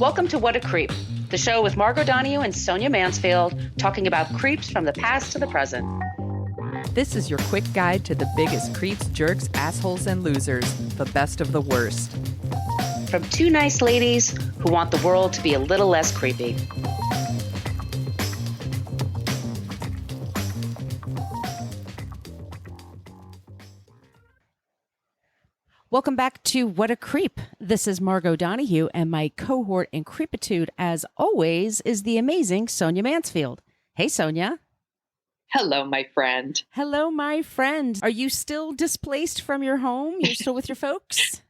Welcome to What a Creep, the show with Margot Donahue and Sonia Mansfield talking about creeps from the past to the present. This is your quick guide to the biggest creeps, jerks, assholes, and losers, the best of the worst. From two nice ladies who want the world to be a little less creepy. Welcome back to What a Creep. This is Margot Donahue, and my cohort in creepitude, as always, is the amazing Sonia Mansfield. Hey, Sonia. Hello, my friend. Hello, my friend. Are you still displaced from your home? You're still with your folks?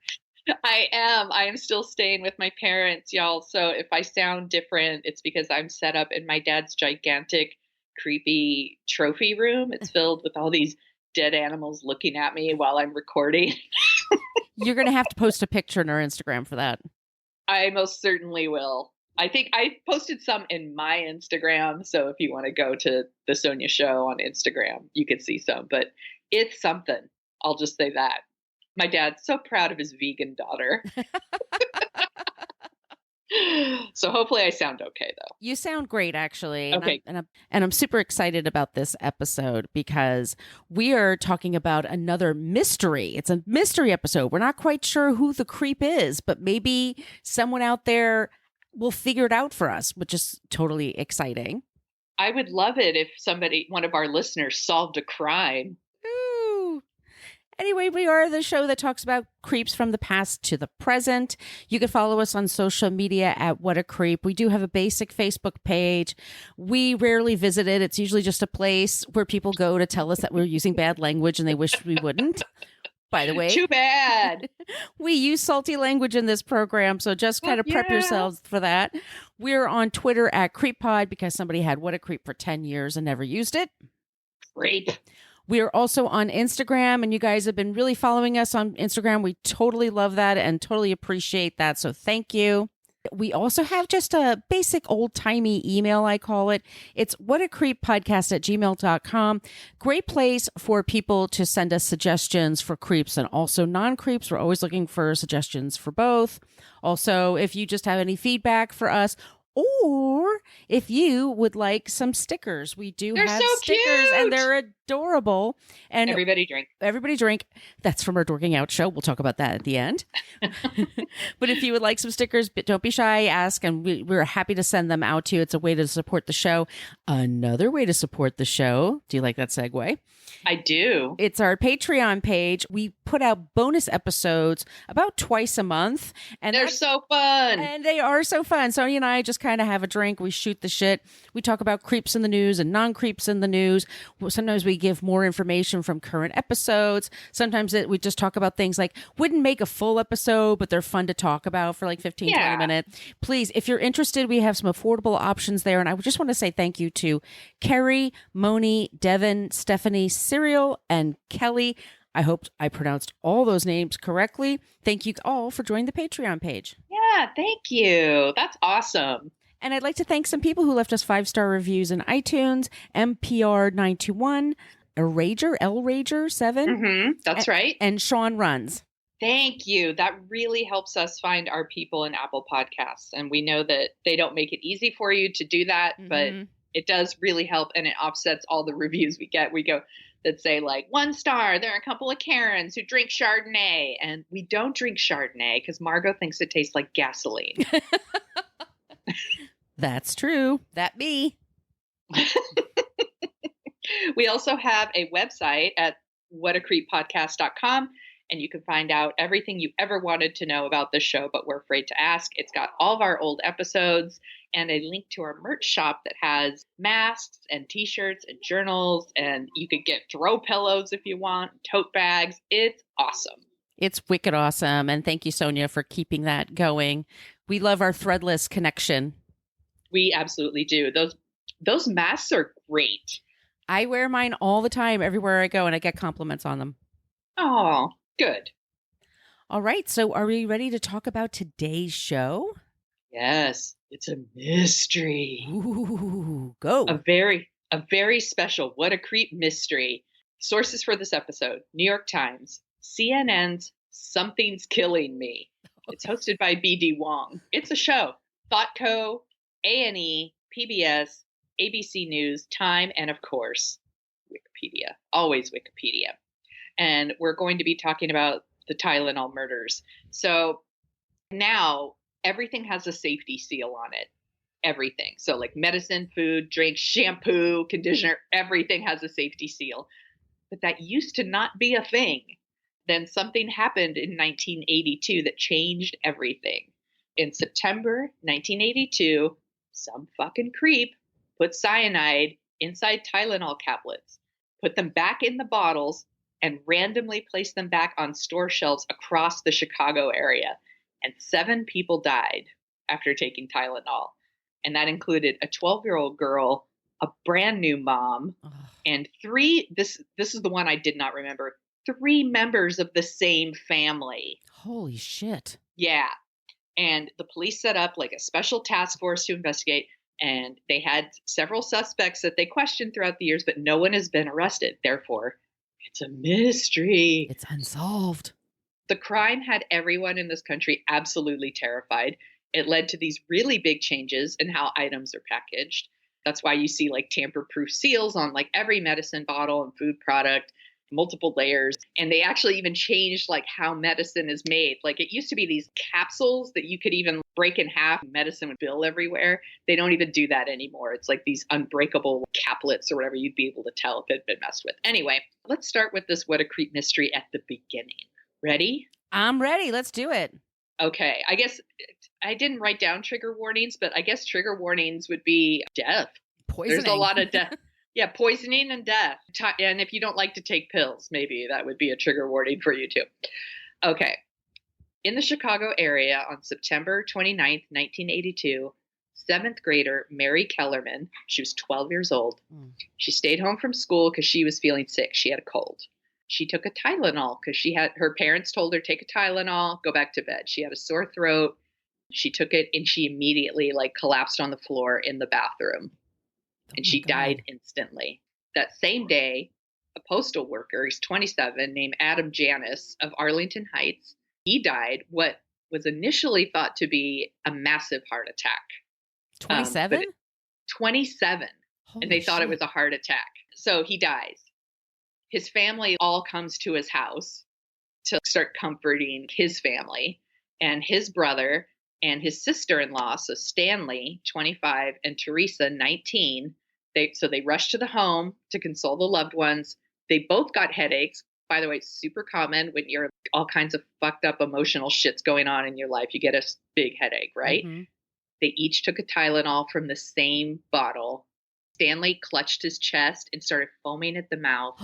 I am still staying with my parents, y'all. So if I sound different, it's because I'm set up in my dad's gigantic, creepy trophy room. It's filled with all these dead animals looking at me while I'm recording. You're going to have to post a picture on our Instagram for that. I most certainly will. I think I posted some in my Instagram. So if you want to go to the Sonia Show on Instagram, you can see some. But it's something. I'll just say that. My dad's so proud of his vegan daughter. So hopefully I sound okay, though. You sound great, actually. Okay. And I'm super excited about this episode because we are talking about another mystery. It's a mystery episode. We're not quite sure who the creep is, but maybe someone out there will figure it out for us, which is totally exciting. I would love it if one of our listeners solved a crime. Ooh. Anyway, we are the show that talks about creeps from the past to the present. You can follow us on social media at What a Creep. We do have a basic Facebook page. We rarely visit it. It's usually just a place where people go to tell us that we're using bad language and they wish we wouldn't. By the way, too bad. We use salty language in this program, so just kind of prep yourselves for that. We're on Twitter at CreepPod because somebody had What a Creep for 10 years and never used it. Great. We are also on Instagram, and you guys have been really following us on Instagram. We totally love that and totally appreciate that, so thank you. We also have just a basic old-timey email, I call it. It's whatacreeppodcast@gmail.com. Great place for people to send us suggestions for creeps and also non-creeps. We're always looking for suggestions for both. Also, if you just have any feedback for us, or if you would like some stickers, we do have so stickers cute. and they're adorable. And Everybody drink. Everybody drink. That's from our Dorking Out show. We'll talk about that at the end. But if you would like some stickers, don't be shy, ask, and we're happy to send them out to you. It's a way to support the show. Another way to support the show. Do you like that segue? I do. It's our Patreon page. We put out bonus episodes about twice a month. And they're so fun. And they are so fun. Sonia and I just kind of have a drink. We shoot the shit. We talk about creeps in the news and non-creeps in the news. Sometimes we give more information from current episodes. Sometimes we just talk about things like wouldn't make a full episode, but they're fun to talk about for like 15, 20 minutes. Please, if you're interested, we have some affordable options there. And I just want to say thank you to Carrie, Moni, Devin, Stephanie, Cyril, and Kelly. I hope I pronounced all those names correctly. Thank you all for joining the Patreon page. Yeah, thank you. That's awesome. And I'd like to thank some people who left us 5-star reviews in iTunes. MPR921, L-Rager 7. Mm-hmm, that's right. And Sean Runs. Thank you. That really helps us find our people in Apple Podcasts. And we know that they don't make it easy for you to do that, but it does really help. And it offsets all the reviews we get. We go that say like 1 star, there are a couple of Karens who drink Chardonnay. And we don't drink Chardonnay because Margot thinks it tastes like gasoline. That's true. That me. We also have a website at whatacreeppodcast.com, and you can find out everything you ever wanted to know about this show, but we're afraid to ask. It's got all of our old episodes and a link to our merch shop that has masks and t-shirts and journals, and you could get throw pillows if you want, tote bags. It's awesome. It's wicked awesome. And thank you, Sonia, for keeping that going. We love our threadless connection. We absolutely do. Those masks are great. I wear mine all the time everywhere I go, and I get compliments on them. Oh, good. All right. So are we ready to talk about today's show? Yes. It's a mystery. Ooh, go. A very special What a Creep mystery. Sources for this episode: New York Times, CNN's Something's Killing Me. It's hosted by B.D. Wong. It's a show. ThoughtCo, A&E, PBS, ABC News, Time, and of course, Wikipedia. Always Wikipedia. And we're going to be talking about the Tylenol murders. So now everything has a safety seal on it. Everything. So like medicine, food, drink, shampoo, conditioner, everything has a safety seal. But that used to not be a thing. Then something happened in 1982 that changed everything. In September 1982, some fucking creep put cyanide inside Tylenol caplets, put them back in the bottles, and randomly placed them back on store shelves across the Chicago area. And 7 people died after taking Tylenol. And that included a 12-year-old girl, a brand new mom, and 3, this is the one I did not remember, 3 members of the same family. Holy shit. Yeah. And the police set up like a special task force to investigate. And they had several suspects that they questioned throughout the years, but no one has been arrested. Therefore, it's a mystery. It's unsolved. The crime had everyone in this country absolutely terrified. It led to these really big changes in how items are packaged. That's why you see like tamper-proof seals on like every medicine bottle and food product, multiple layers. And they actually even changed like how medicine is made. Like it used to be these capsules that you could even break in half. Medicine would spill everywhere. They don't even do that anymore. It's like these unbreakable caplets or whatever you'd be able to tell if it had been messed with. Anyway, let's start with this What a Creep mystery at the beginning. Ready? I'm ready. Let's do it. Okay. I guess I didn't write down trigger warnings, but I guess trigger warnings would be death. Poisoning. There's a lot of death. Yeah, poisoning and death. And if you don't like to take pills, maybe that would be a trigger warning for you too. Okay. In the Chicago area on September 29th, 1982, 7th grader Mary Kellerman, she was 12 years old. She stayed home from school because she was feeling sick. She had a cold. She took a Tylenol because her parents told her, take a Tylenol, go back to bed. She had a sore throat. She took it and she immediately like collapsed on the floor in the bathroom. And she died instantly. That same day, a postal worker, he's 27, named Adam Janis of Arlington Heights, he died what was initially thought to be a massive heart attack. 27? 27. Holy and they thought it shit. was a heart attack. So he dies. His family all comes to his house to start comforting his family. And his brother and his sister-in-law, so Stanley, 25, and Teresa, 19, they rushed to the home to console the loved ones. They both got headaches. By the way, it's super common when you're all kinds of fucked up emotional shits going on in your life. You get a big headache, right? Mm-hmm. They each took a Tylenol from the same bottle. Stanley clutched his chest and started foaming at the mouth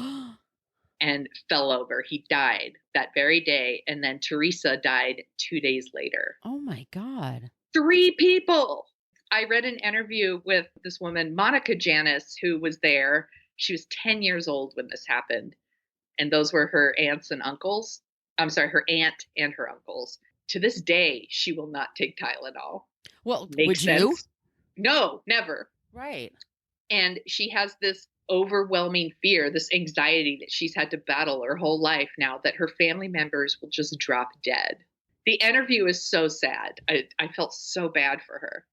and fell over. He died that very day. And then Teresa died 2 days later. Oh my God. 3 people. I read an interview with this woman, Monica Janis, who was there. She was 10 years old when this happened. And those were her aunts and uncles. I'm sorry, her aunt and her uncles. To this day, she will not take Tylenol. Well, Makes would sense. you? No, never. Right. And she has this overwhelming fear, this anxiety that she's had to battle her whole life now that her family members will just drop dead. The interview is so sad. I felt so bad for her.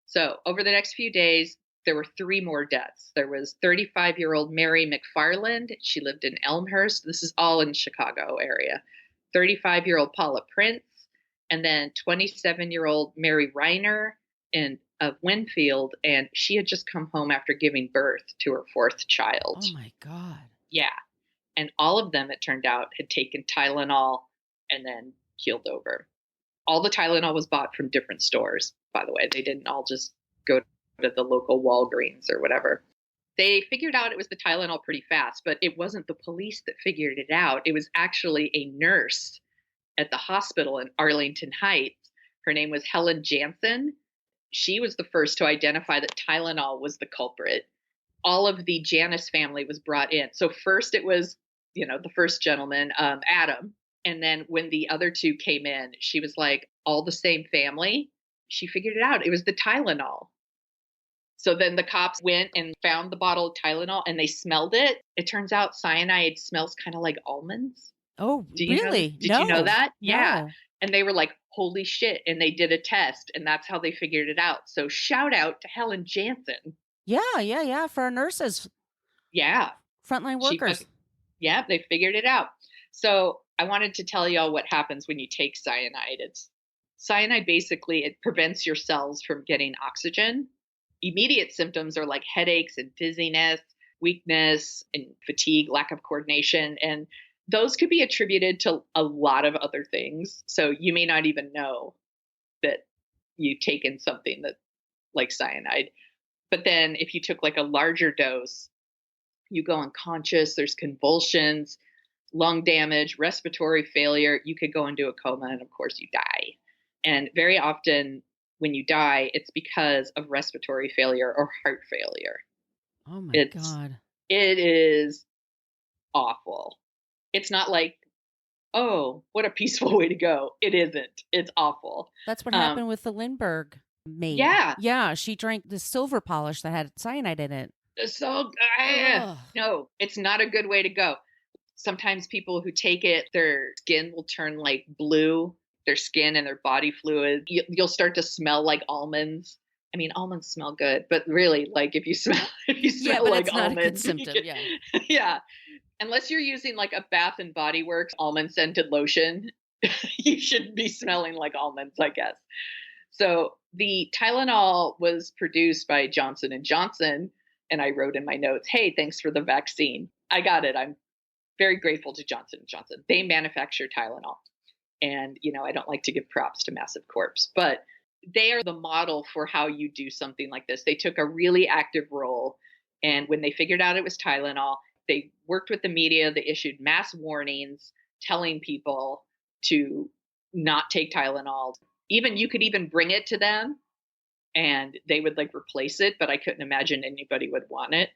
So over the next few days, there were 3 more deaths. There was 35-year-old Mary McFarland. She lived in Elmhurst. This is all in Chicago area. 35-year-old Paula Prince, and then 27-year-old Mary Reiner of Winfield, and she had just come home after giving birth to her 4th child. Oh my God. Yeah. And all of them, it turned out, had taken Tylenol and then keeled over. All the Tylenol was bought from different stores, by the way. They didn't all just go to the local Walgreens or whatever. They figured out it was the Tylenol pretty fast, but it wasn't the police that figured it out. It was actually a nurse at the hospital in Arlington Heights. Her name was Helen Jansen. She was the first to identify that Tylenol was the culprit. All of the Janis family was brought in. So first it was, the first gentleman, Adam. And then when the other 2 came in, she was like, all the same family. She figured it out. It was the Tylenol. So then the cops went and found the bottle of Tylenol and they smelled it. It turns out cyanide smells kind of like almonds. Oh, Did you know that? No. Yeah. And they were like, holy shit. And they did a test, and that's how they figured it out. So shout out to Helen Jansen. Yeah. For our nurses, Yeah. frontline workers. Yeah, they figured it out. So I wanted to tell y'all what happens when you take cyanide. Cyanide basically, it prevents your cells from getting oxygen. Immediate symptoms are like headaches and dizziness, weakness and fatigue, lack of coordination. And those could be attributed to a lot of other things. So you may not even know that you've taken something that like cyanide. But then if you took like a larger dose, you go unconscious, there's convulsions, lung damage, respiratory failure. You could go into a coma, and of course you die. And very often when you die, it's because of respiratory failure or heart failure. Oh my God. It is awful. It's not like, oh, what a peaceful way to go. It isn't. It's awful. That's what happened with the Lindbergh maid. Yeah. Yeah. She drank the silver polish that had cyanide in it. So, no, it's not a good way to go. Sometimes people who take it, their skin will turn like blue, their skin and their body fluid. You'll start to smell like almonds. I mean, almonds smell good, but really, like if you smell like it's not almonds, a good symptom. Yeah. Yeah. Unless you're using like a Bath and Body Works almond scented lotion, you should be smelling like almonds, I guess. So the Tylenol was produced by Johnson and Johnson. And I wrote in my notes, hey, thanks for the vaccine. I got it. I'm very grateful to Johnson & Johnson. They manufacture Tylenol. And, I don't like to give props to Massive Corps, but they are the model for how you do something like this. They took a really active role. And when they figured out it was Tylenol, they worked with the media. They issued mass warnings telling people to not take Tylenol. You could even bring it to them and they would like replace it, but I couldn't imagine anybody would want it.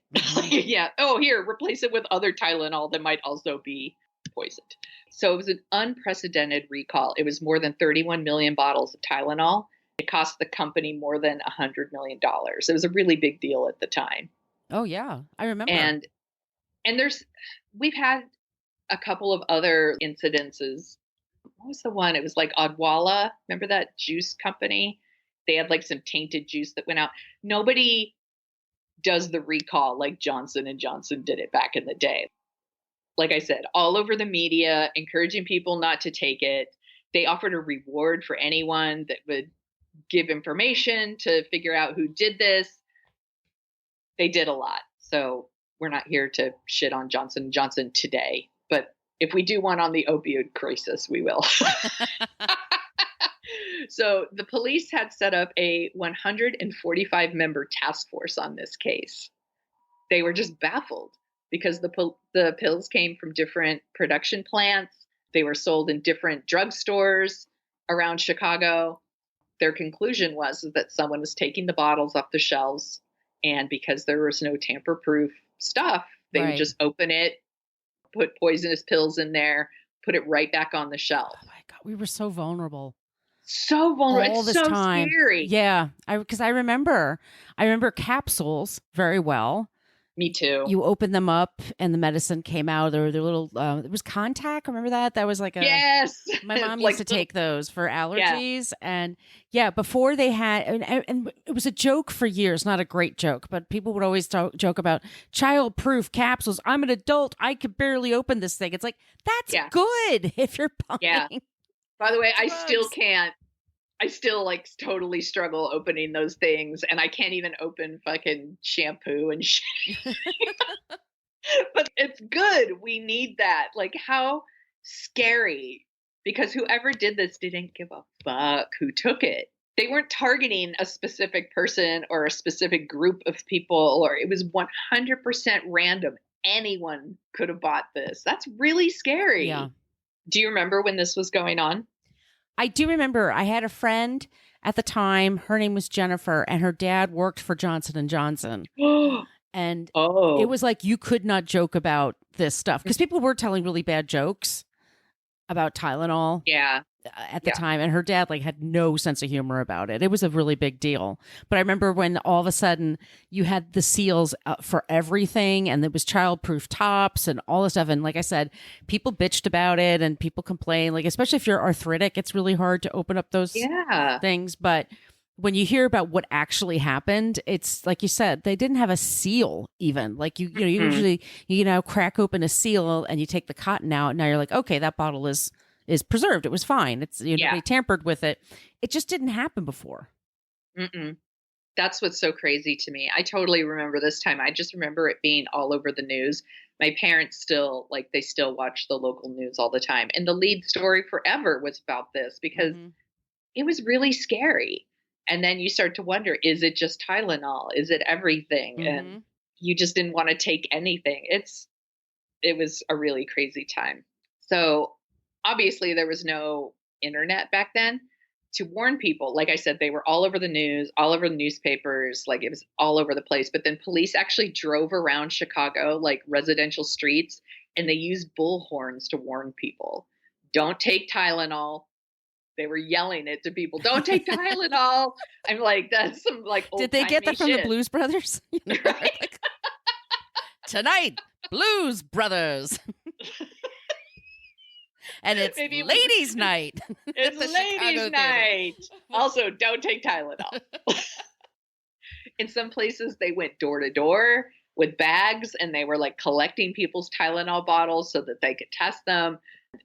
Yeah. Oh, here, replace it with other Tylenol that might also be poisoned. So it was an unprecedented recall. It was more than 31 million bottles of Tylenol. It cost the company more than $100 million. It was a really big deal at the time. Oh yeah, I remember. And we've had a couple of other incidences. What was the one? It was like Odwalla. Remember that juice company? They had like some tainted juice that went out. Nobody does the recall like Johnson and Johnson did it back in the day. Like I said, all over the media, encouraging people not to take it. They offered a reward for anyone that would give information to figure out who did this. They did a lot. So we're not here to shit on Johnson & Johnson today. But if we do one on the opioid crisis, we will. So the police had set up a 145-member task force on this case. They were just baffled because the pills came from different production plants. They were sold in different drugstores around Chicago. Their conclusion was that someone was taking the bottles off the shelves, and because there was no tamper-proof stuff, they would just open it, put poisonous pills in there, put it right back on the shelf. Oh my God, we were so vulnerable. So vulnerable. All it's this so time. Scary. Yeah, because I remember capsules very well. Me too. You opened them up and the medicine came out. Or the little, it was Contact. Remember that? That was like a. Yes. My mom used to take those for allergies. Yeah. And before they had, and it was a joke for years, not a great joke, but people would always joke about child-proof capsules. I'm an adult. I could barely open this thing. It's like, that's good if you're buying. Yeah. By the way, drugs. I still can't. I still like totally struggle opening those things, and I can't even open fucking shampoo and shit. But it's good. We need that. Like, how scary. Because whoever did this didn't give a fuck who took it. They weren't targeting a specific person or a specific group of people, or it was 100% random. Anyone could have bought this. That's really scary. Yeah. Do you remember when this was going on? I do remember. I had a friend at the time. Her name was Jennifer, and her dad worked for Johnson & Johnson. And it was like you could not joke about this stuff because people were telling really bad jokes about Tylenol. Yeah. at the time, and her dad like had no sense of humor about it. It was a really big deal. But I remember when all of a sudden you had the seals for everything, and it was childproof tops and all this stuff. And like I said, people bitched about it and people complained. Like, especially if you're arthritic, it's really hard to open up those things. But when you hear about what actually happened, it's like you said, they didn't have a seal even. Like you know, usually you know, crack open a seal and you take the cotton out. Now you're like, okay, that bottle is preserved. It was fine. It's, you know, they tampered with it. It just didn't happen before. That's what's so crazy to me. I totally remember this time. I just remember it being all over the news. My parents still watch the local news all the time. And the lead story forever was about this because it was really scary. And then you start to wonder, is it just Tylenol? Is it everything? And you just didn't want to take anything. It was a really crazy time. So obviously there was no internet back then to warn people. Like I said, they were all over the news, all over the newspapers, like it was all over the place. But then police actually drove around Chicago, like residential streets, and they used bullhorns to warn people. Don't take Tylenol. They were yelling it to people. Don't take Tylenol. I'm like, that's some like old. Did they get that from shit. the Blues Brothers? Right? Tonight, Blues Brothers. And it's ladies' night. It's ladies' night. Also, don't take Tylenol. In some places, they went door to door with bags and they were like collecting people's Tylenol bottles so that they could test them.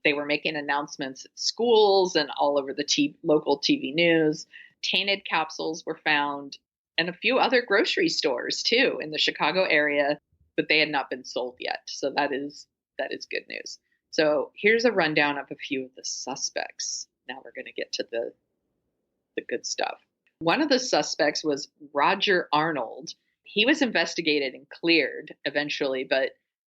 They were making announcements at schools and all over the local TV news. Tainted capsules were found in a few other grocery stores too in the Chicago area, but they had not been sold yet. So that is good news. So here's a rundown of a few of the suspects. Now we're going to get to the good stuff. One of the suspects was Roger Arnold. He was investigated and cleared eventually,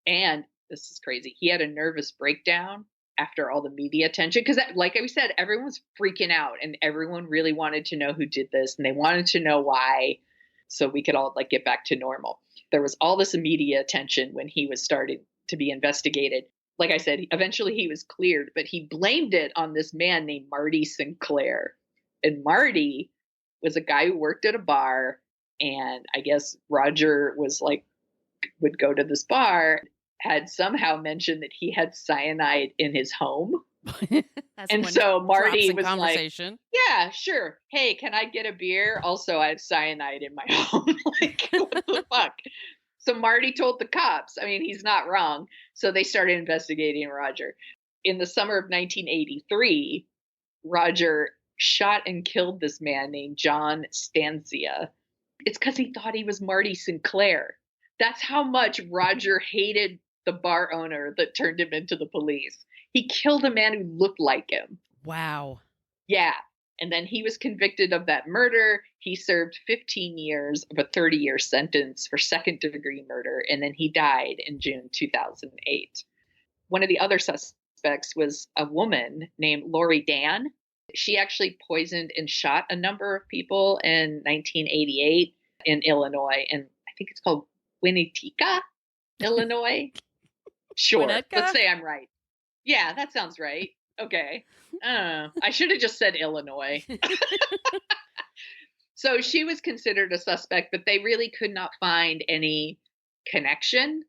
and this is crazy, he had a nervous breakdown after all the media attention. Because like I said, everyone was freaking out and everyone really wanted to know who did this and they wanted to know why so we could all like get back to normal. There was all this media attention when he was starting to be investigated. Like I said, eventually he was cleared, but he blamed it on this man named Marty Sinclair. And Marty was a guy who worked at a bar. And I guess Roger would go to this bar, had somehow mentioned that he had cyanide in his home. And so Marty was like, yeah, sure. Hey, can I get a beer? Also, I have cyanide in my home. Like, what the fuck? So Marty told the cops. I mean, he's not wrong. So they started investigating Roger. In the summer of 1983, Roger shot and killed this man named John Stanzia. It's because he thought he was Marty Sinclair. That's how much Roger hated the bar owner that turned him into the police. He killed a man who looked like him. Wow. Yeah. And then he was convicted of that murder. He served 15 years of a 30-year sentence for second-degree murder, and then he died in June 2008. One of the other suspects was a woman named Lori Dan. She actually poisoned and shot a number of people in 1988 in Illinois, and I think it's called Winnetka, Illinois. Sure, Winnetka? Let's say I'm right. Yeah, that sounds right. Okay. I should have just said Illinois. So she was considered a suspect, but they really could not find any connection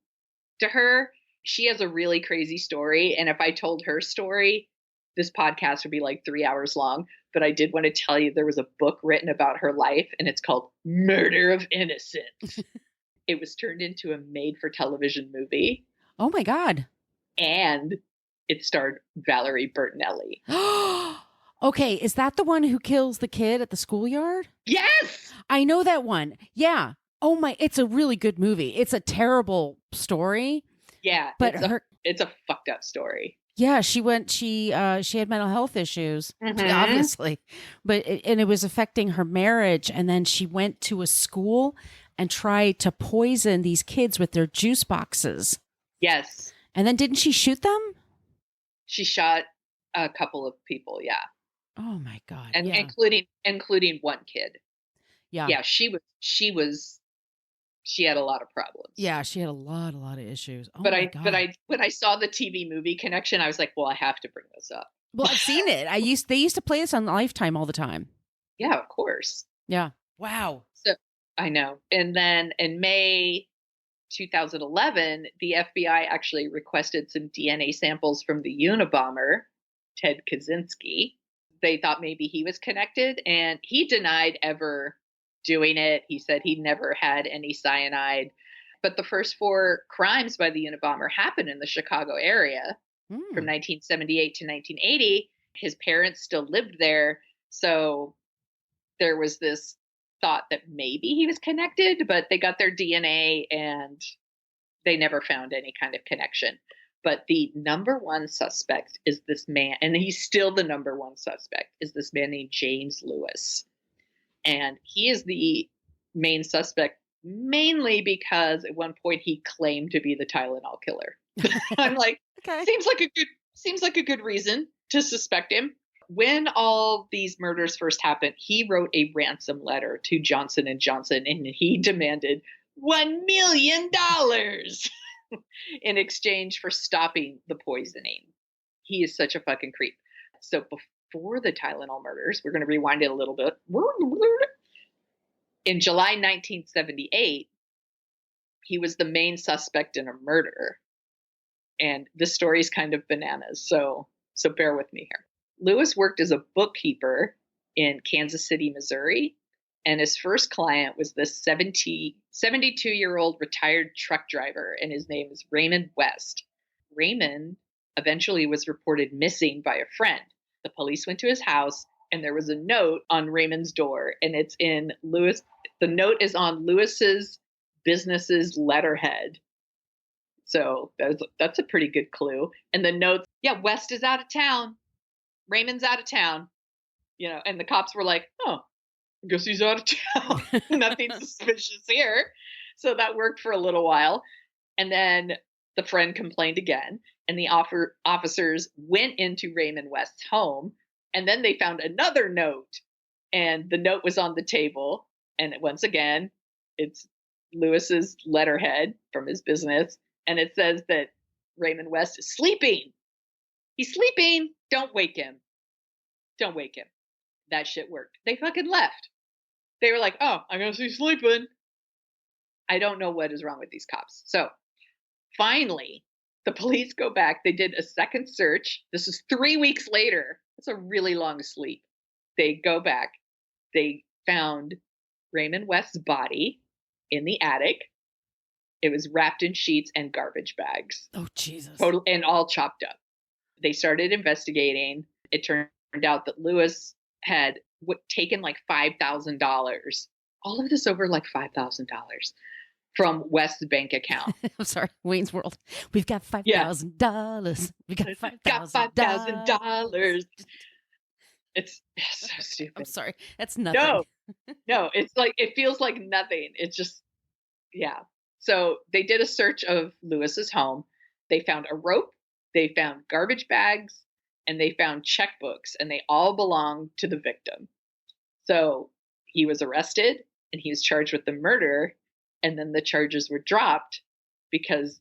to her. She has a really crazy story. And if I told her story, this podcast would be like 3 hours long. But I did want to tell you there was a book written about her life, and it's called Murder of Innocence. It was turned into a made-for-television movie. Oh, my God. And it starred Valerie Bertinelli. Okay, is that the one who kills the kid at the schoolyard? Yes! I know that one. Yeah. Oh my, it's a really good movie. It's a terrible story. Yeah, but it's a fucked up story. Yeah, she had mental health issues, obviously. But it was affecting her marriage, and then she went to a school and tried to poison these kids with their juice boxes. Yes. And then didn't she shoot them? She shot a couple of people, yeah. Oh my God. And yeah. including one kid. Yeah. Yeah, she had a lot of problems. Yeah, she had a lot of issues. Oh but my God. when I saw the TV movie connection, I was like, well, I have to bring this up. Well, I've seen it. They used to play this on Lifetime all the time. Yeah, of course. Yeah. Wow. So I know. And then in May 2011, the FBI actually requested some DNA samples from the Unabomber, Ted Kaczynski. They thought maybe he was connected, and he denied ever doing it. He said he never had any cyanide. But the first 4 crimes by the Unabomber happened in the Chicago area from 1978 to 1980. His parents still lived there. So there was this thought that maybe he was connected, but they got their DNA and they never found any kind of connection. But the number one suspect is this man, and he's still the number one suspect, is this man named James Lewis. And he is the main suspect mainly because at one point he claimed to be the Tylenol killer. I'm like, Okay. seems like a good reason to suspect him. When all these murders first happened, he wrote a ransom letter to Johnson & Johnson, and he demanded $1 million in exchange for stopping the poisoning. He is such a fucking creep. So before the Tylenol murders, we're going to rewind it a little bit. In July 1978, he was the main suspect in a murder. And this story is kind of bananas, so bear with me here. Lewis worked as a bookkeeper in Kansas City, Missouri, and his first client was this 72-year-old retired truck driver, and his name is Raymond West. Raymond eventually was reported missing by a friend. The police went to his house, and there was a note on Raymond's door, and it's in Lewis. The note is on Lewis's business's letterhead. So that's a pretty good clue. And the note, yeah, West is out of town. Raymond's out of town, and the cops were like, oh, I guess he's out of town. Nothing suspicious here. So that worked for a little while. And then the friend complained again, and the officers went into Raymond West's home, and then they found another note, and the note was on the table. And once again, it's Lewis's letterhead from his business. And it says that Raymond West is sleeping. He's sleeping. Don't wake him. Don't wake him. That shit worked. They fucking left. They were like, oh, I guess he's sleeping. I don't know what is wrong with these cops. So finally, the police go back. They did a second search. This is 3 weeks later. That's a really long sleep. They go back. They found Raymond West's body in the attic. It was wrapped in sheets and garbage bags. Oh, Jesus. Total, and all chopped up. They started investigating. It turned out that Lewis had taken like $5,000. All of this over like $5,000 from West's bank account. I'm sorry, Wayne's World. We've got $5,000. We got $5,000. $5,000. It's so stupid. I'm sorry. That's nothing. No, it's like, it feels like nothing. It's just, yeah. So they did a search of Lewis's home. They found a rope. They found garbage bags, and they found checkbooks, and they all belonged to the victim. So he was arrested, and he was charged with the murder, and then the charges were dropped because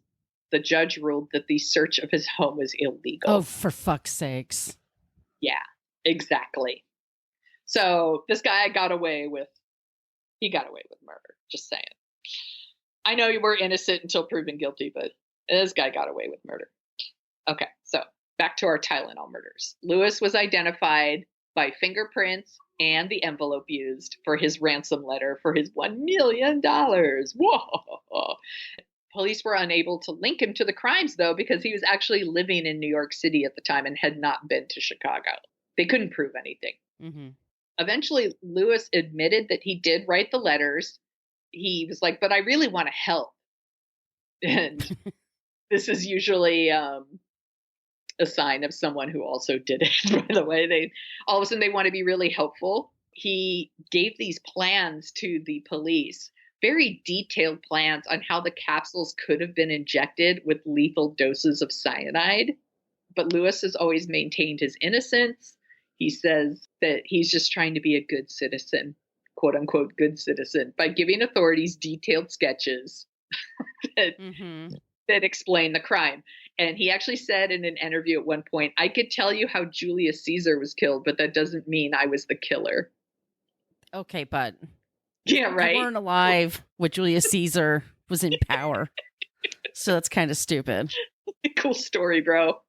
the judge ruled that the search of his home was illegal. Oh, for fuck's sakes. Yeah, exactly. So this guy got away with murder. Just saying. I know you were innocent until proven guilty, but this guy got away with murder. Okay, so back to our Tylenol murders. Lewis was identified by fingerprints and the envelope used for his ransom letter for his $1 million. Whoa! Police were unable to link him to the crimes, though, because he was actually living in New York City at the time and had not been to Chicago. They couldn't prove anything. Mm-hmm. Eventually, Lewis admitted that he did write the letters. He was like, but I really want to help. And this is usually a sign of someone who also did it, by the way. All of a sudden, they want to be really helpful. He gave these plans to the police, very detailed plans on how the capsules could have been injected with lethal doses of cyanide. But Lewis has always maintained his innocence. He says that he's just trying to be a good citizen, quote unquote, good citizen, by giving authorities detailed sketches that explain the crime. And he actually said in an interview at one point, I could tell you how Julius Caesar was killed, but that doesn't mean I was the killer. Okay, but Yeah, you right. weren't alive when Julius Caesar was in power. So that's kind of stupid. Cool story, bro.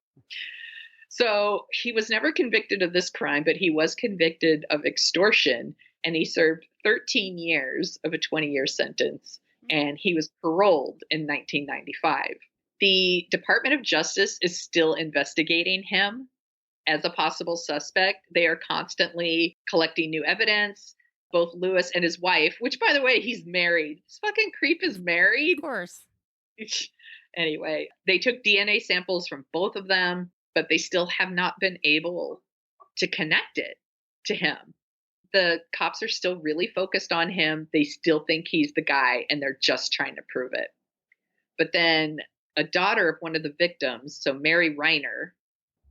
So he was never convicted of this crime, but he was convicted of extortion, and he served 13 years of a 20-year sentence, and he was paroled in 1995. The Department of Justice is still investigating him as a possible suspect. They are constantly collecting new evidence. Both Lewis and his wife, which, by the way, he's married. This fucking creep is married. Of course. Anyway, they took DNA samples from both of them, but they still have not been able to connect it to him. The cops are still really focused on him. They still think he's the guy, and they're just trying to prove it. But then a daughter of one of the victims, so Mary Reiner,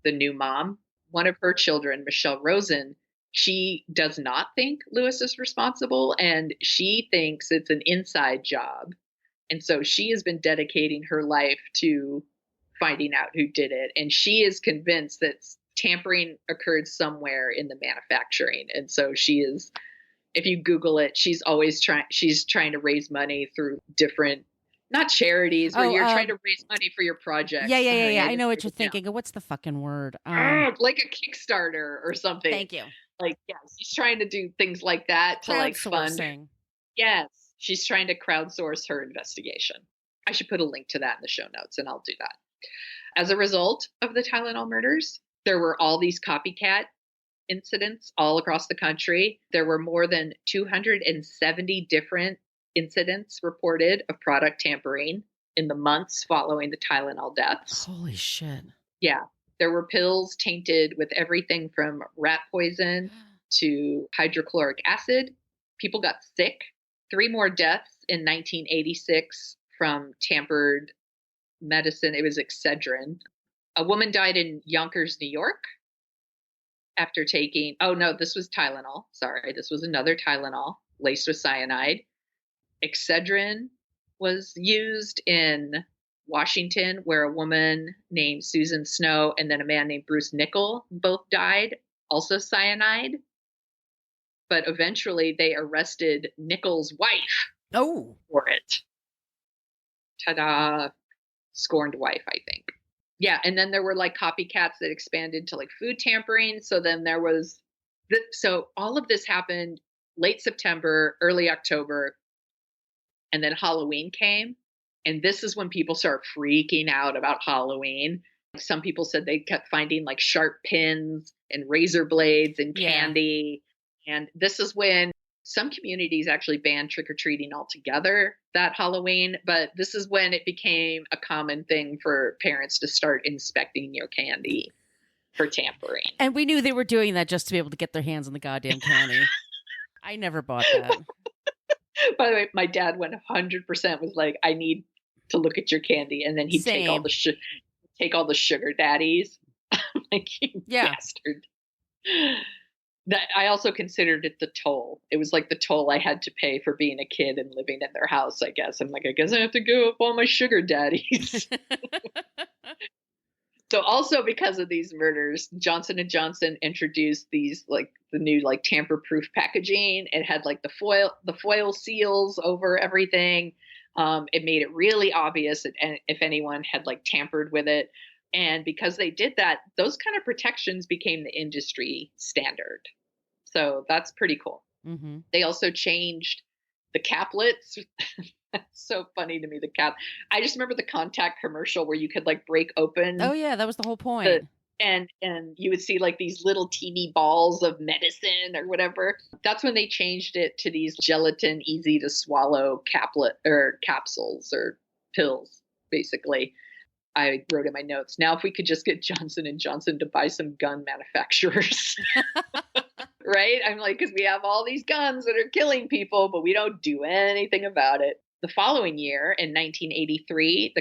the new mom, one of her children, Michelle Rosen, she does not think Lewis is responsible, and she thinks it's an inside job. And so she has been dedicating her life to finding out who did it. And she is convinced that tampering occurred somewhere in the manufacturing. And so she is, if you Google it, she's trying to raise money through different, not charities, where you're trying to raise money for your projects. Yeah. I know what you're thinking. What's the fucking word? Like a Kickstarter or something. Thank you. Like, yes, she's trying to do things like that to like fund. Yes, she's trying to crowdsource her investigation. I should put a link to that in the show notes, and I'll do that. As a result of the Tylenol murders, there were all these copycat incidents all across the country. There were more than 270 different incidents reported of product tampering in the months following the Tylenol deaths. Holy shit. Yeah. There were pills tainted with everything from rat poison to hydrochloric acid. People got sick. 3 more deaths in 1986 from tampered medicine. It was Excedrin. A woman died in Yonkers, New York after taking, oh no, this was Tylenol. Sorry, this was another Tylenol laced with cyanide. Excedrin was used in Washington, where a woman named Susan Snow and then a man named Bruce Nickel both died, also cyanide. But eventually they arrested Nickel's wife for it. Ta-da. Scorned wife, I think. Yeah, and then there were like copycats that expanded to like food tampering. So then there was, so all of this happened late September, early October, and then Halloween came. And this is when people start freaking out about Halloween. Some people said they kept finding like sharp pins and razor blades and candy. And this is when some communities actually banned trick-or-treating altogether that Halloween. But this is when it became a common thing for parents to start inspecting your candy for tampering. And we knew they were doing that just to be able to get their hands on the goddamn candy. I never bought that. By the way, my dad 100% was like, I need to look at your candy. And then he'd take all the sugar daddies. Like, you bastard. That I also considered it the toll. It was like the toll I had to pay for being a kid and living in their house, I guess. I'm like, I guess I have to go up all my sugar daddies. So also because of these murders, Johnson & Johnson introduced these like the new like tamper-proof packaging. It had like the foil seals over everything. It made it really obvious if anyone had like tampered with it. And because they did that, those kind of protections became the industry standard. So that's pretty cool. Mm-hmm. They also changed the caplets. That's so funny to me. I just remember the contact commercial where you could like break open. Oh yeah, that was the whole point. And you would see like these little teeny balls of medicine or whatever. That's when they changed it to these gelatin, easy to swallow capsules or pills, basically. I wrote in my notes, now if we could just get Johnson & Johnson to buy some gun manufacturers. Right? I'm like, because we have all these guns that are killing people, but we don't do anything about it. The following year, in 1983,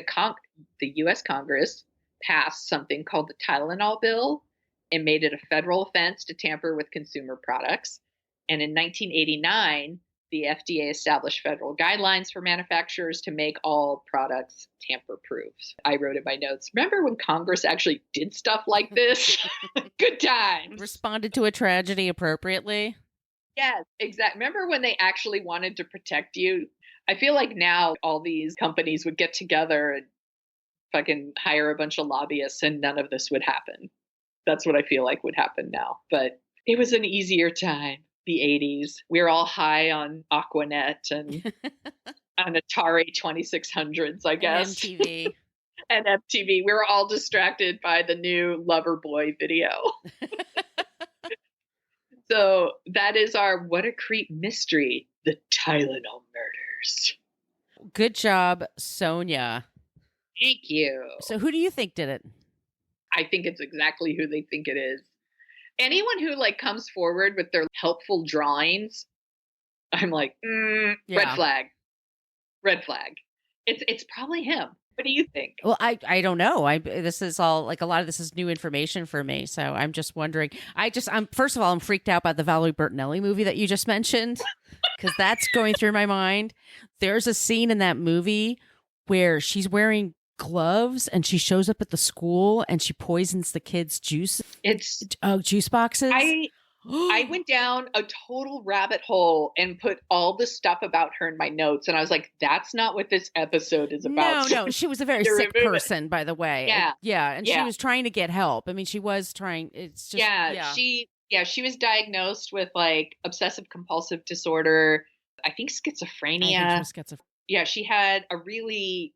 the U.S. Congress passed something called the Tylenol bill and made it a federal offense to tamper with consumer products. And in 1989, the FDA established federal guidelines for manufacturers to make all products tamper-proof. I wrote in my notes, remember when Congress actually did stuff like this? Good times. Responded to a tragedy appropriately. Yes, exactly. Remember when they actually wanted to protect you? I feel like now all these companies would get together and fucking hire a bunch of lobbyists and none of this would happen. That's what I feel like would happen now. But it was an easier time, the 80s. We were all high on Aquanet and on Atari 2600s, I guess. And MTV. And MTV. We were all distracted by the new Loverboy video. So that is our What a Creep mystery, the Tylenol murders. Good job, Sonia. Thank you. So who do you think did it? I think it's exactly who they think it is. Anyone who like comes forward with their helpful drawings, I'm like, red flag. Red flag. It's probably him. What do you think? Well, I don't know. This is all like a lot of this is new information for me, so I'm just wondering. I'm first of all, I'm freaked out by the Valerie Bertinelli movie that you just mentioned because that's going through my mind. There's a scene in that movie where she's wearing gloves and she shows up at the school and she poisons the kids' juice boxes. I went down a total rabbit hole and put all the stuff about her in my notes, and I was like, that's not what this episode is about. No, she was a very sick person, by the way. Yeah. And she was trying to get help. I mean, she was trying. It's just she was diagnosed with like obsessive compulsive disorder. I think schizophrenia. Yeah, she had a really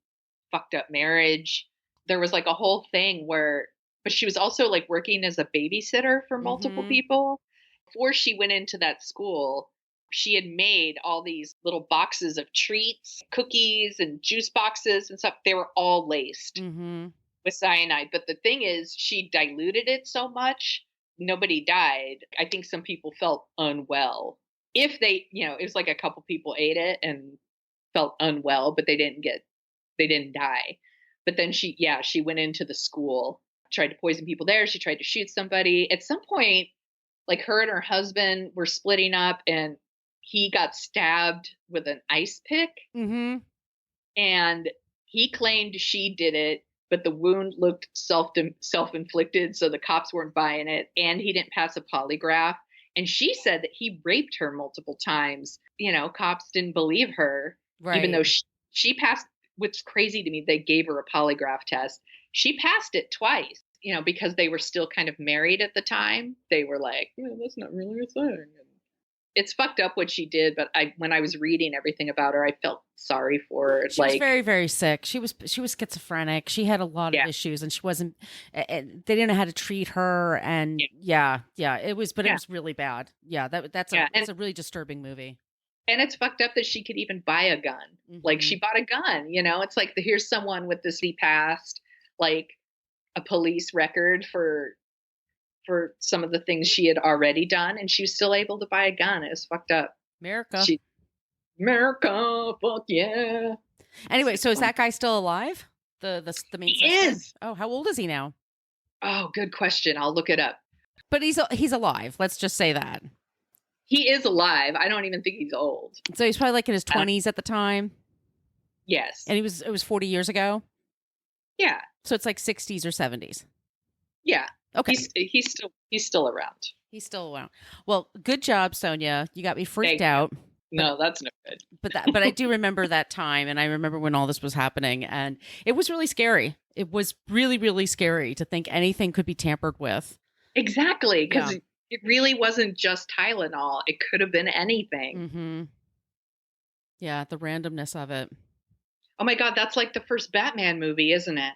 fucked up marriage. There was like a whole thing but she was also like working as a babysitter for multiple people. Before she went into that school, she had made all these little boxes of treats, cookies and juice boxes and stuff. They were all laced with cyanide. But the thing is, she diluted it so much, nobody died. I think some people felt unwell. If they, it was like a couple people ate it and felt unwell, but they didn't die. But then she went into the school, tried to poison people there. She tried to shoot somebody. At some point, like her and her husband were splitting up and he got stabbed with an ice pick. And he claimed she did it, but the wound looked self-inflicted. So the cops weren't buying it. And he didn't pass a polygraph. And she said that he raped her multiple times. Cops didn't believe her, right. Even though she passed. What's crazy to me, they gave her a polygraph test. She passed it twice, because they were still kind of married at the time. They were like, that's not really a thing. And it's fucked up what she did. But when I was reading everything about her, I felt sorry for her. She was very, very sick. She was schizophrenic. She had a lot of issues and she wasn't, they didn't know how to treat her. And it was really bad. Yeah. That's a really disturbing movie. And it's fucked up that she could even buy a gun. Like she bought a gun, it's like here's someone with this past, like a police record for some of the things she had already done. And she was still able to buy a gun. It was fucked up. America, fuck yeah. Anyway, so is that guy still alive? The main He is. Oh, how old is he now? Oh, good question. I'll look it up. But he's alive. Let's just say that. He is alive. I don't even think he's old. So he's probably like in his 20s at the time. Yes. And it was 40 years ago. Yeah. So it's like 60s or 70s. Yeah. Okay. He's still around. He's still around. Well, good job, Sonia. You got me freaked out. No, that's no good. But I do remember that time, and I remember when all this was happening, and it was really scary. It was really, really scary to think anything could be tampered with. Exactly, because it really wasn't just Tylenol. It could have been anything. Yeah, the randomness of it. Oh my God, that's like the first Batman movie, isn't it?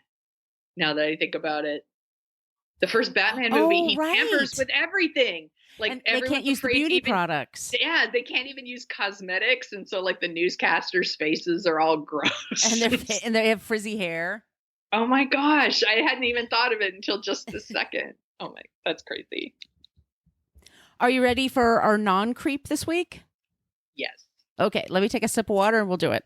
Now that I think about it. The first Batman movie, he tampers with everything. Like and they can't use the beauty products. Yeah, they can't even use cosmetics. And so like the newscasters' faces are all gross. And they have frizzy hair. Oh my gosh, I hadn't even thought of it until just a second. Oh my, that's crazy. Are you ready for our non-creep this week? Yes. Okay, let me take a sip of water and we'll do it.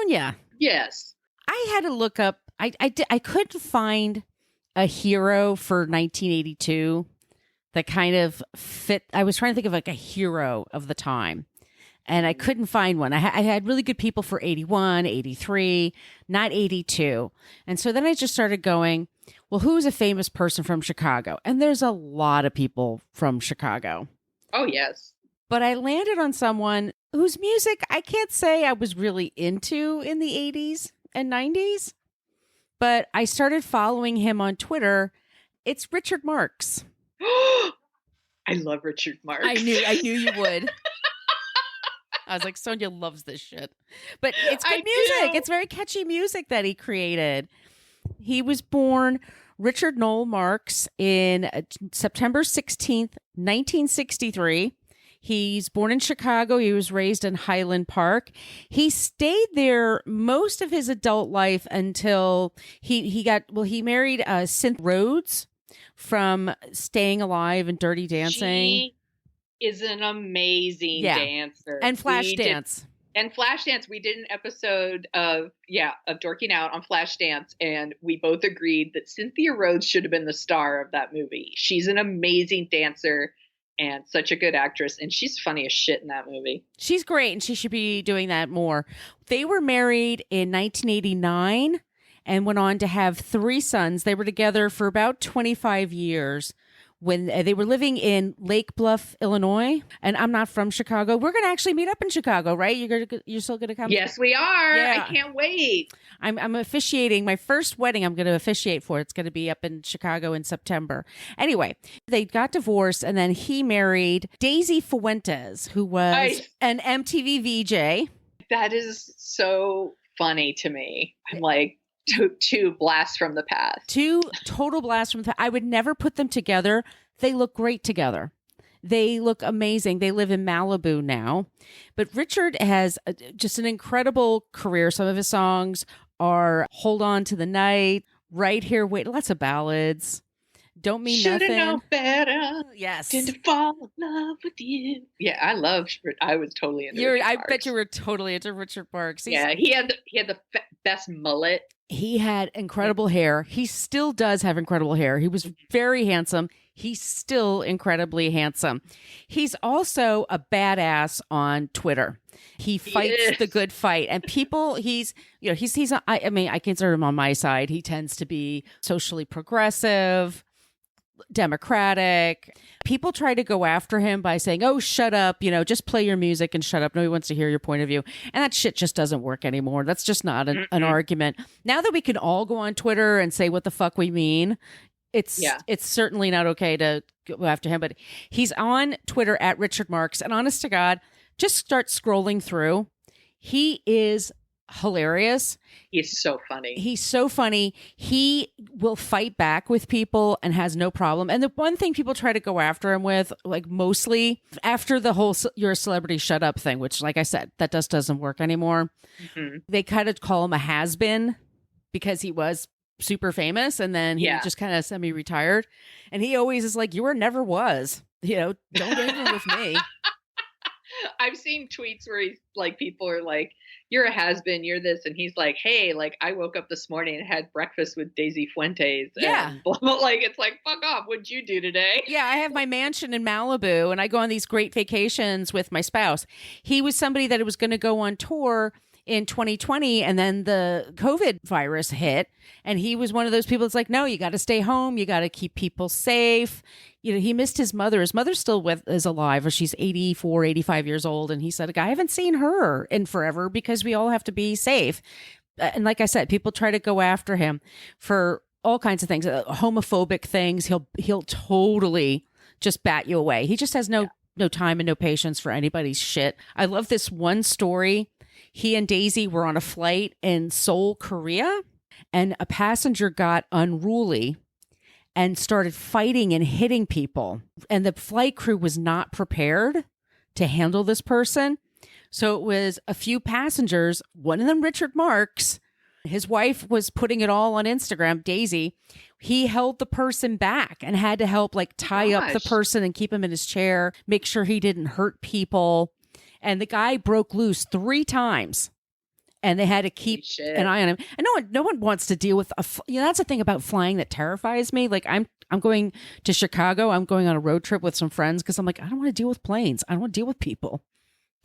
Sonia, Yes. I had to look up. I couldn't find a hero for 1982 that kind of fit. I was trying to think of like a hero of the time, and I couldn't find one. I had really good people for 81, 83, not 82. And so then I just started going, well, who's a famous person from Chicago? And there's a lot of people from Chicago. Oh, yes. But I landed on someone whose music I can't say I was really into in the 80s and 90s, but I started following him on Twitter. It's Richard Marx. I love Richard Marx. I knew you would. I was like, Sonia loves this shit. But it's good music. Do. It's very catchy music that he created. He was born Richard Noel Marx in September 16th, 1963. He's born in Chicago. He was raised in Highland Park. He stayed there most of his adult life until he married Cynthia Rhodes from Staying Alive and Dirty Dancing. She is an amazing dancer. And Flashdance. And Flashdance, we did an episode of Dorking Out on Flashdance, and we both agreed that Cynthia Rhodes should have been the star of that movie. She's an amazing dancer and such a good actress, and she's funny as shit in that movie. She's great, and she should be doing that more. They were married in 1989 and went on to have 3 sons. They were together for about 25 years when they were living in Lake Bluff, Illinois. And I'm not from Chicago. We're going to actually meet up in Chicago, right? You're still going to come? Yes, we are. Yeah. I can't wait. I'm officiating my first wedding. I'm going to officiate for. It's going to be up in Chicago in September. Anyway, they got divorced, and then he married Daisy Fuentes, who was an MTV VJ. That is so funny to me. I'm like, two blasts from the past. 2 total blasts from the past. I would never put them together. They look great together. They look amazing. They live in Malibu now. But Richard has just an incredible career. Some of his songs are Hold On to the Night, Right Here, Wait, lots of ballads. Don't Mean Should've Nothing. known better. Yes. Than to fall in love with you. Yeah, I was totally into Richard I Marx. bet you were totally into Richard Marx. He had the best mullet. He had incredible hair. He still does have incredible hair. He was very handsome. He's still incredibly handsome. He's also a badass on Twitter. He fights the good fight, and people. I consider him on my side. He tends to be socially progressive, democratic. People try to go after him by saying, oh, shut up, just play your music and shut up. Nobody wants to hear your point of view. And that shit just doesn't work anymore. That's just not an argument. Now that we can all go on Twitter and say what the fuck we mean, it's certainly not okay to go after him. But he's on Twitter at Richard Marx. And honest to God, just start scrolling through. He is hilarious. He's so funny. He's so funny. He will fight back with people and has no problem. And the one thing people try to go after him with, like mostly after the whole "you're a celebrity, shut up" thing, which, like I said, that doesn't work anymore. Mm-hmm. They kind of call him a has-been because he was super famous, and then he just kind of semi-retired. And he always is like, "You were never was. Don't even with me." I've seen tweets where he's like, people are like, "You're a has-been, you're this," and he's like, "Hey, like I woke up this morning and had breakfast with Daisy Fuentes." And blah, blah, like it's like, fuck off. What'd you do today? Yeah, I have my mansion in Malibu, and I go on these great vacations with my spouse. He was somebody that was going to go on tour in 2020, and then the COVID virus hit, and he was one of those people that's like, no, you got to stay home, you got to keep people safe. He missed his mother. His mother's still is alive, or she's 84, 85 years old, and he said, I haven't seen her in forever because we all have to be safe. And like I said, people try to go after him for all kinds of things, homophobic things. He'll totally just bat you away. He just has no time and no patience for anybody's shit. I love this one story. He and Daisy were on a flight in Seoul, Korea, and a passenger got unruly and started fighting and hitting people. And the flight crew was not prepared to handle this person. So it was a few passengers, one of them Richard Marx. His wife was putting it all on Instagram, Daisy. He held the person back and had to help tie up the person and keep him in his chair, make sure he didn't hurt people. And the guy broke loose 3 times and they had to keep Shit. an eye on him. And no one wants to deal with that's the thing about flying that terrifies me. Like I'm going to Chicago. I'm going on a road trip with some friends because I'm like, I don't want to deal with planes. I don't want to deal with people.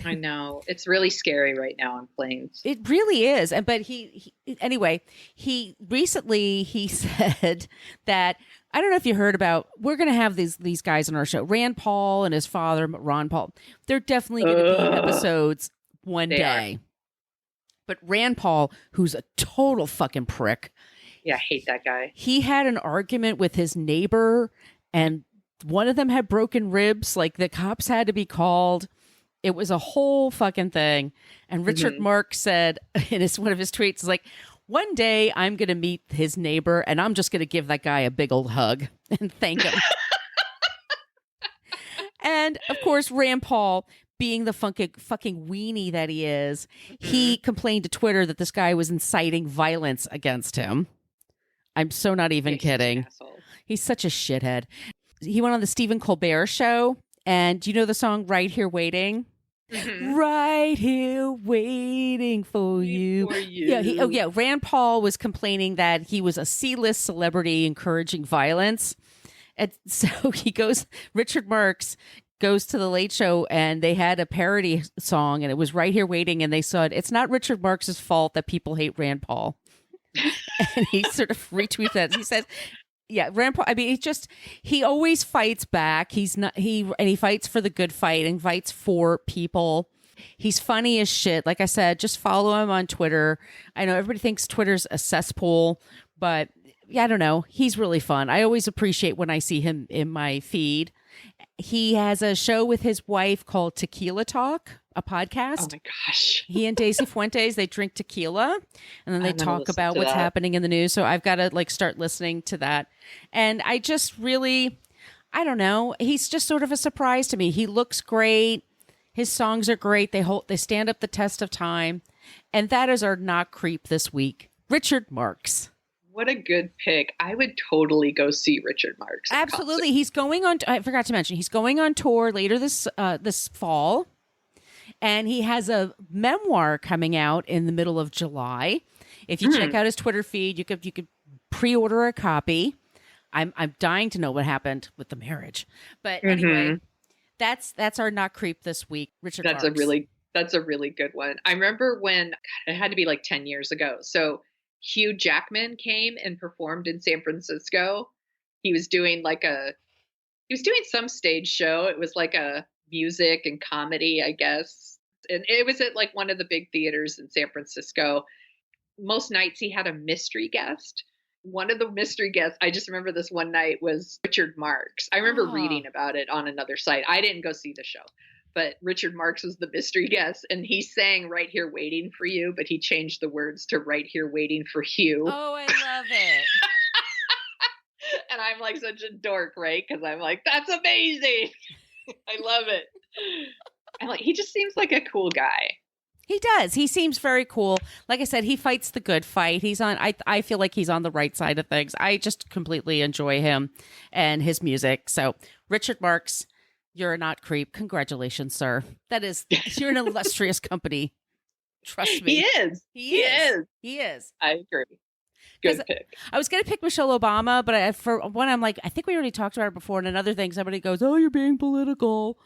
I know. It's really scary right now on planes. It really is. And but he anyway, he recently he said that I don't know if you heard about, we're going to have these guys on our show, Rand Paul and his father, Ron Paul. They're definitely going to be episodes one day. But Rand Paul, who's a total fucking prick. Yeah, I hate that guy. He had an argument with his neighbor and one of them had broken ribs. Like the cops had to be called. It was a whole fucking thing. And Richard Marx said in one of his tweets, like, one day I'm going to meet his neighbor and I'm just going to give that guy a big old hug and thank him. And of course, Rand Paul, being the fucking weenie that he is, he complained to Twitter that this guy was inciting violence against him. I'm so not even kidding. He's such a shithead. He went on the Stephen Colbert show. And do you know the song Right Here Waiting? Right here waiting for you. Yeah. Rand Paul was complaining that he was a C-list celebrity encouraging violence. And so Richard Marx goes to the Late Show and they had a parody song and it was Right Here Waiting. And they said, it's not Richard Marx's fault that people hate Rand Paul. And he sort of retweeted that. He said, yeah, Rand Paul, I mean, he always fights back. He fights for the good fight and fights for people. He's funny as shit. Like I said, just follow him on Twitter. I know everybody thinks Twitter's a cesspool, but yeah, I don't know. He's really fun. I always appreciate when I see him in my feed. He has a show with his wife called Tequila Talk, a podcast. Oh my gosh. He and Daisy Fuentes, they drink tequila and then they talk about what's happening in the news. So I've got to start listening to that. And I just really, I don't know. He's just sort of a surprise to me. He looks great. His songs are great. They stand up the test of time. And that is our not creep this week. Richard Marx. What a good pick. I would totally go see Richard Marx. Absolutely. He's going on, I forgot to mention, he's going on tour later this fall. And he has a memoir coming out in the middle of July. If you check out his Twitter feed, you could pre-order a copy. I'm dying to know what happened with the marriage. But anyway, that's our not creep this week. Richard Marx. That's a really good one. I remember when it had to be like 10 years ago. So Hugh Jackman came and performed in San Francisco. He was doing some stage show. It was like a music and comedy, I guess. And it was at like one of the big theaters in San Francisco. Most nights he had a mystery guest. One of the mystery guests, I just remember this one night, was Richard Marx. I remember reading about it on another site. I didn't go see the show, but Richard Marx was the mystery guest and he sang Right Here Waiting for You, but he changed the words to Right Here Waiting for Hugh. Oh, I love it. And I'm like such a dork, right? Because I'm like, that's amazing. I love it. And he just seems like a cool guy. He does. He seems very cool. Like I said, he fights the good fight. I feel like he's on the right side of things. I just completely enjoy him and his music. So Richard Marx, you're a not creep. Congratulations, sir. You're an illustrious company. Trust me. He is. I agree. Good pick. I was going to pick Michelle Obama, but for one, I'm like, I think we already talked about her before. And another thing, somebody goes, oh, you're being political.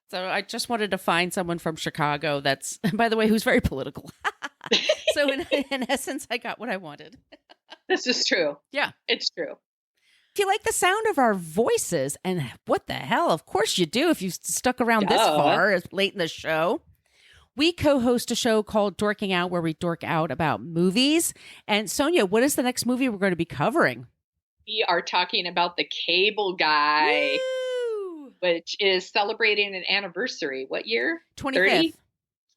So I just wanted to find someone from Chicago that's, by the way, who's very political. So in essence, I got what I wanted. This is true. Yeah. It's true. If you like the sound of our voices, and what the hell, of course you do if you've stuck around this far, late in the show. We co-host a show called Dorking Out, where we dork out about movies. And Sonia, what is the next movie we're going to be covering? We are talking about The Cable Guy. Woo! Which is celebrating an anniversary. What year? 25th.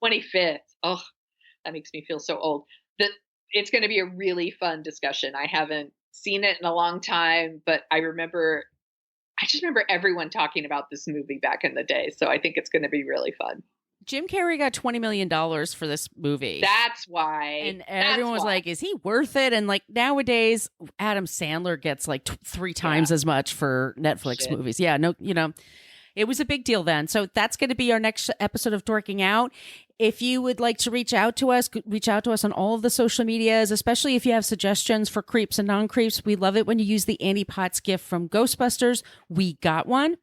25th. Oh, that makes me feel so old. It's going to be a really fun discussion. I haven't seen it in a long time, but I just remember everyone talking about this movie back in the day. So I think it's going to be really fun. Jim Carrey got $20 million for this movie. That's why. And everyone was like, is he worth it? And like nowadays, Adam Sandler gets like 3 times as much for Netflix movies. Yeah, no, it was a big deal then. So that's going to be our next episode of Dorking Out. If you would like to reach out to us on all of the social medias, especially if you have suggestions for creeps and non-creeps. We love it when you use the Annie Potts gift from Ghostbusters. We got one.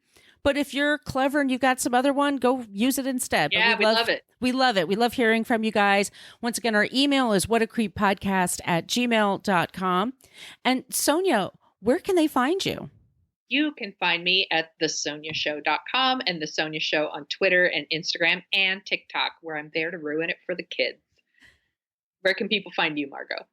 But if you're clever and you've got some other one, go use it instead. Yeah, we love it. We love it. We love hearing from you guys. Once again, our email is whatacreeppodcast@gmail.com. And Sonia, where can they find you? You can find me at thesoniashow.com and The Sonia Show on Twitter and Instagram and TikTok, where I'm there to ruin it for the kids. Where can people find you, Margot?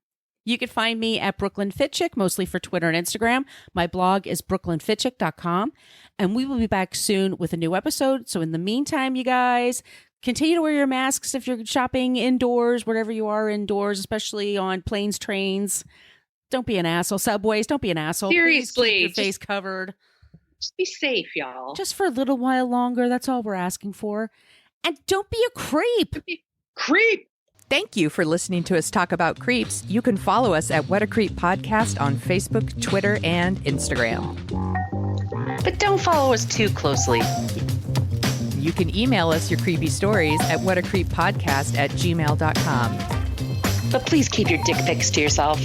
You can find me at Brooklyn Fit Chick, mostly for Twitter and Instagram. My blog is brooklynfitchick.com. And we will be back soon with a new episode. So in the meantime, you guys, continue to wear your masks if you're shopping indoors, wherever you are indoors, especially on planes, trains. Don't be an asshole. Subways, don't be an asshole. Seriously. Please keep your face covered. Just be safe, y'all. Just for a little while longer. That's all we're asking for. And don't be a creep. Creep. Thank you for listening to us talk about creeps. You can follow us at What a Creep Podcast on Facebook, Twitter, and Instagram. But don't follow us too closely. You can email us your creepy stories at whatacreeppodcast@gmail.com. But please keep your dick pics to yourself.